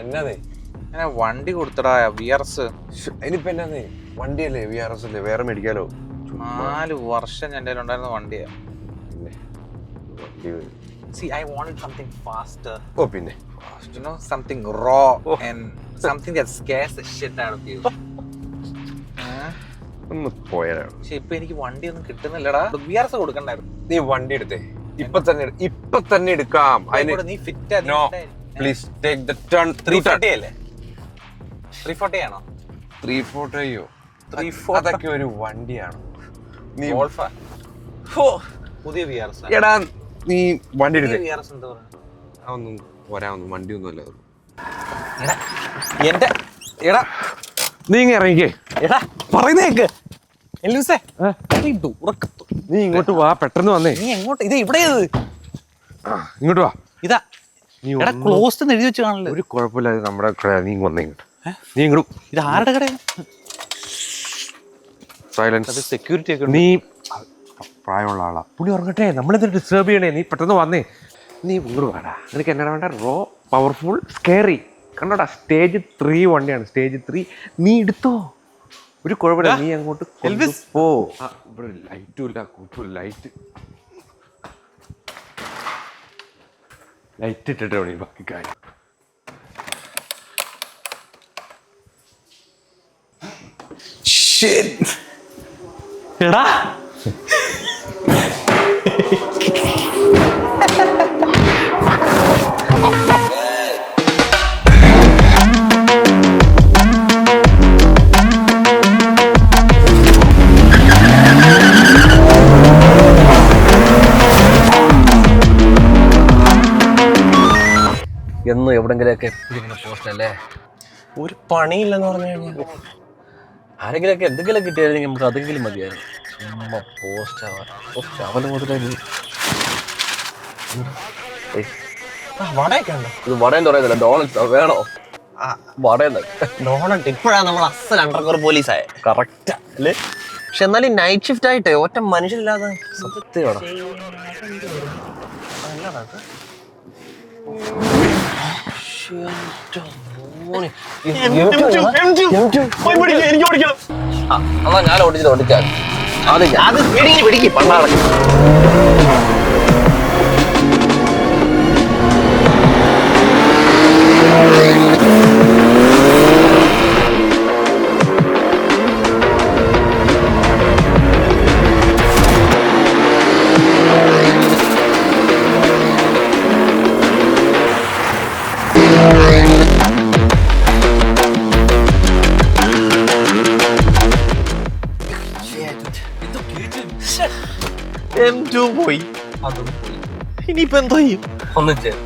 എന്നാന്നേ അങ്ങനെ വണ്ടി കൊടുത്തടാ വിയർസ്. ഇനിയിപ്പോ എന്നാന്നേ വണ്ടിയല്ലേ VRS അല്ലേ, വേറെ മേടിക്കാലോ. 4 വർഷം എൻ്റെ ഉണ്ടായിരുന്ന വണ്ടിയാ. പിന്നെ വണ്ടി See, I wanted something faster. ഓ പിന്നെ You know, something raw and something that scares the shit out of you. ഒന്ന് പോയാലാണ്. പക്ഷെ ഇപ്പൊ എനിക്ക് വണ്ടി ഒന്നും കിട്ടുന്നില്ലടാ. വിയർസ് കൊടുക്കണ്ടായിരുന്നു. നീ വണ്ടി എടുത്തേ, ഇപ്പൊ തന്നെ എടുക്കാം. നീ fit no please take the turn. 340 അല്ലേ? 340 ആണോ? 340യോ? 340 അതൊക്കെ ഒരു വണ്ടിയാണ്. നീ ഗോൾഫാ? പുതിയ വിയർസ്. എടാ നീ വണ്ടി എടുത്തേ. വിയർസ് എന്താ പറയാ? അതൊന്നും പോരാ, വണ്ടിയൊന്നും അല്ല. എന്റെ എടാ നീ ഇങ്ങനെ ഇറങ്ങിക്കേ. എടാ പറയുന്നേക്ക്. നീ ഇങ്ങോട്ട് വാ, പെട്ടെന്ന് വന്നേ. നീ എങ്ങോട്ട്? ഇത് ഇവിടെ ഇങ്ങോട്ട് വാ. ഇതാ എടാ ക്ലോസ് എഴുതി വെച്ച് കാണില്ല. ഒരു കുഴപ്പമില്ല, നമ്മുടെ കട. നീ വന്നേ ഇങ്ങോട്ട്. നീ ഇങ്ങോട്ട്. ഇത് ആരുടെ കടയാ? സൈലൻസ്. സെക്യൂരിറ്റി ഒക്കെ. നീ പ്രായമുള്ള ആളാ, പുള്ളി ഉറങ്ങട്ടെ. നമ്മളെന്താ ഡിസ്റ്റർബ് ചെയ്യണേ? നീ പെട്ടെന്ന് വന്നേ. നീ ഇങ്ങോട്ട് വേടാ. നിനക്ക് എന്നാ വേണ്ട? Raw, powerful, scary. കണ്ടോടാ, സ്റ്റേജ് 3 വണ്ടിയാണ്. സ്റ്റേജ് 3 നീ എടുത്തോ, ഒരു കുഴപ്പമില്ല. നീ അങ്ങോട്ട് പോ. ഇവിടെ ലൈറ്റും ഇല്ല, കൂട്ടും ലൈറ്റ് ഇട്ടിട്ട് വേണം ബാക്കി കാര്യം. എടാ എന്നും എവിടെങ്കിലൊക്കെ പോസ്റ്റ് അല്ലേ? ഒരു പണിയില്ലെന്ന് പറഞ്ഞു കഴിഞ്ഞാൽ ആരെങ്കിലൊക്കെ എന്തെങ്കിലും കിട്ടിയാലും നമുക്ക് അതെങ്കിലും മതിയായിരുന്നു. ചുമ്മാ പോസ്റ്റ് അവന് മുതലേ വടയൊക്കെ ഉണ്ടോ? ഇത് വടയെന്ന് പറയുന്നില്ല, ഡോണറ്റ്സ് വേണോ? വടയെന്ന് ഡോണറ്റ് ഇപ്പോഴാണ് നമ്മൾ അസൽ അണ്ടർകവർ പോലീസായ. കറക്റ്റാ അല്ലേ? പക്ഷെ എന്നാലും നൈറ്റ് ഷിഫ്റ്റ് ആയിട്ടേ ഒറ്റ മനുഷ്യരില്ലാതെ സത്യമാണ്. എന്നാ ഞാൻ ഓടിച്ചാൽ അത് പിടിക്ക് പണ്ടാണ്. M2 പോയി, അതും പോയി. ഇനിയിപ്പോ എന്തോ ചെയ്യും? ഒന്നും ചെയ്യും.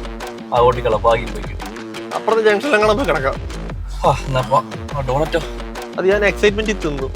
ആ ഓട്ടിക്കള ഭാഗ്യം പോയി കിട്ടും. അപ്പുറത്തെ ജംഗ്ഷനിൽ അങ്ങനെ പോയി കിടക്കാം. ഡോണറ്റോ അത് ഞാൻ എക്സൈറ്റ്മെന്റ് തിന്നു.